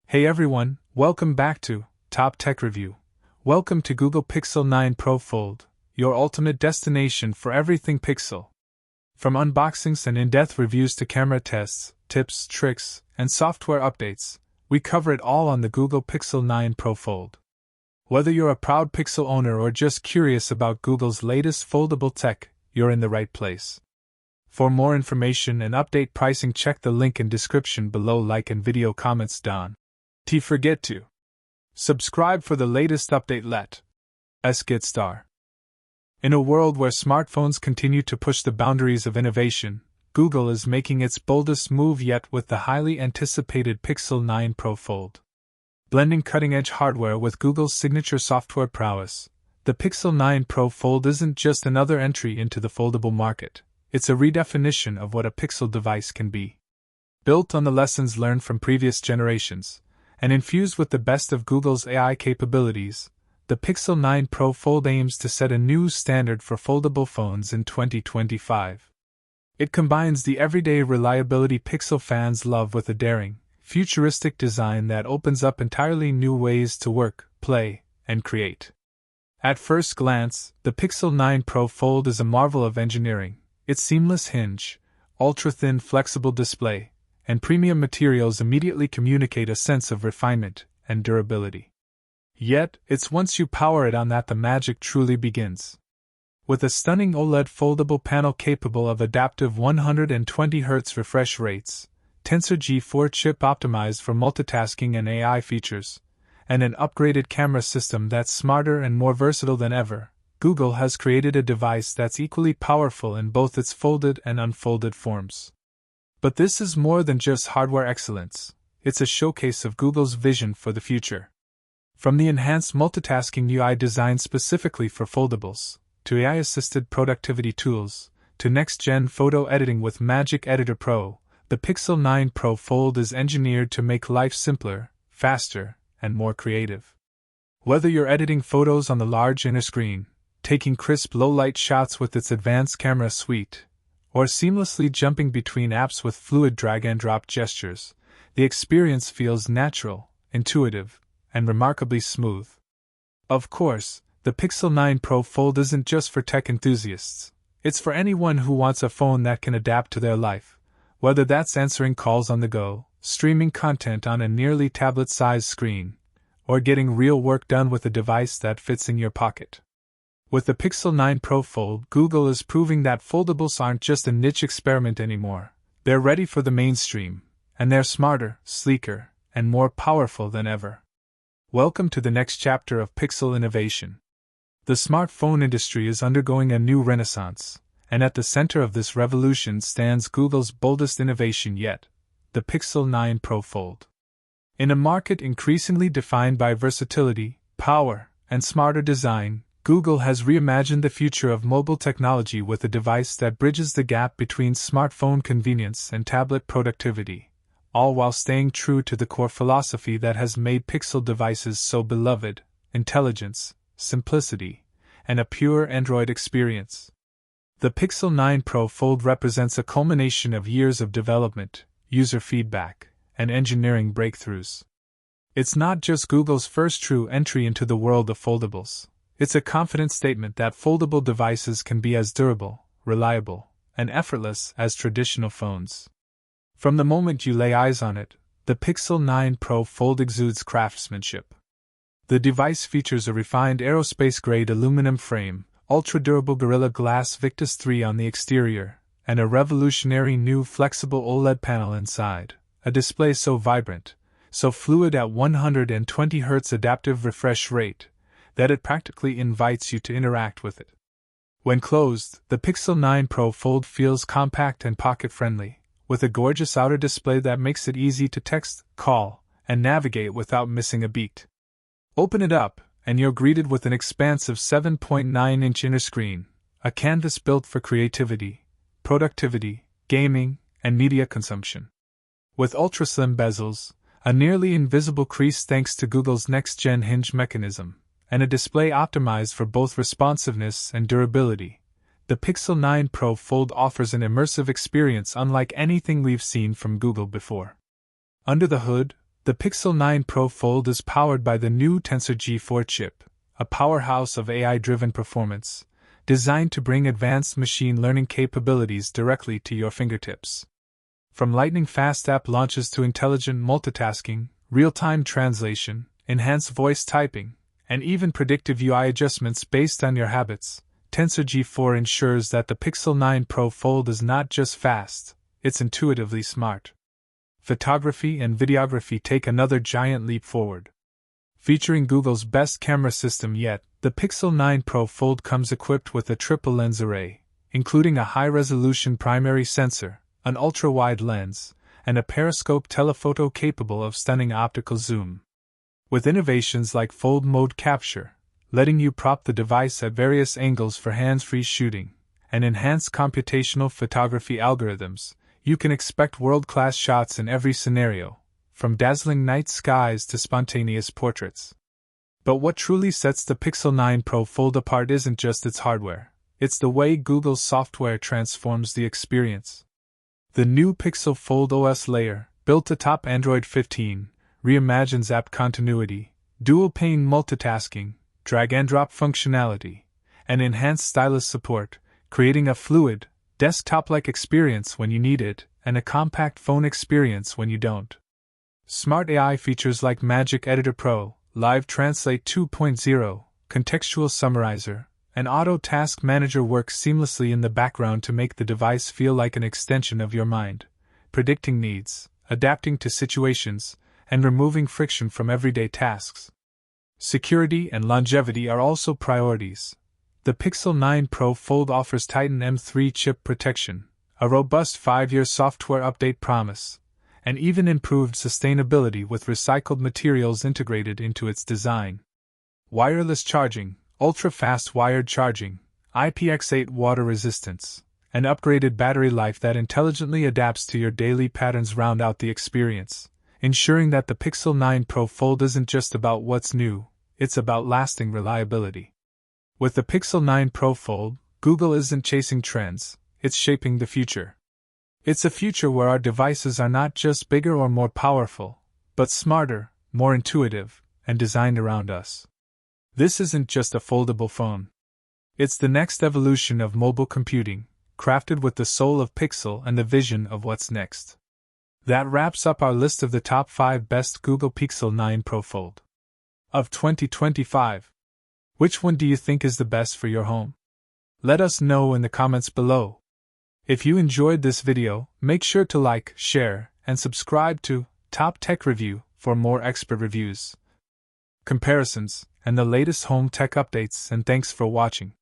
Hey everyone, welcome back to Top Tech Review. Welcome to Google Pixel 9 Pro Fold, your ultimate destination for everything Pixel. From unboxings and in-depth reviews to camera tests, tips, tricks, and software updates, we cover it all on the Google Pixel 9 Pro Fold. Whether you're a proud Pixel owner or just curious about Google's latest foldable tech, you're in the right place. For more information and update pricing, check the link in description below. Like and video comments down. Don't forget to subscribe for the latest update. Let's get started. In a world where smartphones continue to push the boundaries of innovation, Google is making its boldest move yet with the highly anticipated Pixel 9 Pro Fold. Blending cutting-edge hardware with Google's signature software prowess, the Pixel 9 Pro Fold isn't just another entry into the foldable market. It's a redefinition of what a Pixel device can be. Built on the lessons learned from previous generations, and infused with the best of Google's AI capabilities, the Pixel 9 Pro Fold aims to set a new standard for foldable phones in 2025. It combines the everyday reliability Pixel fans love with a daring, futuristic design that opens up entirely new ways to work, play, and create. At first glance, the Pixel 9 Pro Fold is a marvel of engineering. Its seamless hinge, ultra-thin flexible display, and premium materials immediately communicate a sense of refinement and durability. Yet, it's once you power it on that the magic truly begins. With a stunning OLED foldable panel capable of adaptive 120Hz refresh rates, Tensor G4 chip optimized for multitasking and AI features, and an upgraded camera system that's smarter and more versatile than ever, Google has created a device that's equally powerful in both its folded and unfolded forms. But this is more than just hardware excellence, it's a showcase of Google's vision for the future. From the enhanced multitasking UI designed specifically for foldables, to AI-assisted productivity tools, to next-gen photo editing with Magic Editor Pro, the Pixel 9 Pro Fold is engineered to make life simpler, faster, and more creative. Whether you're editing photos on the large inner screen, taking crisp low-light shots with its advanced camera suite, or seamlessly jumping between apps with fluid drag-and-drop gestures, the experience feels natural, intuitive, and remarkably smooth. Of course, the Pixel 9 Pro Fold isn't just for tech enthusiasts. It's for anyone who wants a phone that can adapt to their life, whether that's answering calls on the go, streaming content on a nearly tablet-sized screen, or getting real work done with a device that fits in your pocket. With the Pixel 9 Pro Fold, Google is proving that foldables aren't just a niche experiment anymore. They're ready for the mainstream, and they're smarter, sleeker, and more powerful than ever. Welcome to the next chapter of Pixel innovation. The smartphone industry is undergoing a new renaissance, and at the center of this revolution stands Google's boldest innovation yet, the Pixel 9 Pro Fold. In a market increasingly defined by versatility, power, and smarter design, Google has reimagined the future of mobile technology with a device that bridges the gap between smartphone convenience and tablet productivity, all while staying true to the core philosophy that has made Pixel devices so beloved: intelligence, simplicity, and a pure Android experience. The Pixel 9 Pro Fold represents a culmination of years of development, user feedback, and engineering breakthroughs. It's not just Google's first true entry into the world of foldables. It's a confident statement that foldable devices can be as durable, reliable, and effortless as traditional phones. From the moment you lay eyes on it, the Pixel 9 Pro Fold exudes craftsmanship. The device features a refined aerospace-grade aluminum frame, ultra-durable Gorilla Glass Victus 3 on the exterior, and a revolutionary new flexible OLED panel inside, a display so vibrant, so fluid at 120Hz adaptive refresh rate, that it practically invites you to interact with it. When closed, the Pixel 9 Pro Fold feels compact and pocket-friendly, with a gorgeous outer display that makes it easy to text, call, and navigate without missing a beat. Open it up, and you're greeted with an expansive 7.9-inch inner screen, a canvas built for creativity, productivity, gaming, and media consumption. With ultra-slim bezels, a nearly invisible crease thanks to Google's next-gen hinge mechanism, and a display optimized for both responsiveness and durability, the Pixel 9 Pro Fold offers an immersive experience unlike anything we've seen from Google before. Under the hood, The Piexl 9 Pro Fold is powered by the new Tensor G4 chip, a powerhouse of AI-driven performance, designed to bring advanced machine learning capabilities directly to your fingertips. From lightning-fast app launches to intelligent multitasking, real-time translation, enhanced voice typing, and even predictive UI adjustments based on your habits, Tensor G4 ensures that the Piexl 9 Pro Fold is not just fast, it's intuitively smart. Photography and videography take another giant leap forward. Featuring Google's best camera system yet, the Piexl 9 Pro Fold comes equipped with a triple lens array, including a high-resolution primary sensor, an ultra-wide lens, and a periscope telephoto capable of stunning optical zoom. With innovations like fold mode capture, letting you prop the device at various angles for hands-free shooting, and enhanced computational photography algorithms, you can expect world-class shots in every scenario, from dazzling night skies to spontaneous portraits. But what truly sets the Piexl 9 Pro Fold apart isn't just its hardware, it's the way Google's software transforms the experience. The new Piexl Fold OS layer, built atop Android 15, reimagines app continuity, dual-pane multitasking, drag-and-drop functionality, and enhanced stylus support, creating a fluid, desktop-like experience when you need it, and a compact phone experience when you don't. Smart AI features like Magic Editor Pro, Live Translate 2.0, Contextual Summarizer, and Auto Task Manager work seamlessly in the background to make the device feel like an extension of your mind, predicting needs, adapting to situations, and removing friction from everyday tasks. Security and longevity are also priorities. The Piexl 9 Pro Fold offers Titan M3 chip protection, a robust 5-year software update promise, and even improved sustainability with recycled materials integrated into its design. Wireless charging, ultra-fast wired charging, IPX8 water resistance, and upgraded battery life that intelligently adapts to your daily patterns round out the experience, ensuring that the Piexl 9 Pro Fold isn't just about what's new, it's about lasting reliability. With the Piexl 9 Pro Fold, Google isn't chasing trends, it's shaping the future. It's a future where our devices are not just bigger or more powerful, but smarter, more intuitive, and designed around us. This isn't just a foldable phone. It's the next evolution of mobile computing, crafted with the soul of Piexl and the vision of what's next. That wraps up our list of the top 5 best Google Piexl 9 Pro Fold of 2025. Which one do you think is the best for your home? Let us know in the comments below. If you enjoyed this video, make sure to like, share, and subscribe to Top Tech Review for more expert reviews, comparisons, and the latest home tech updates, and thanks for watching.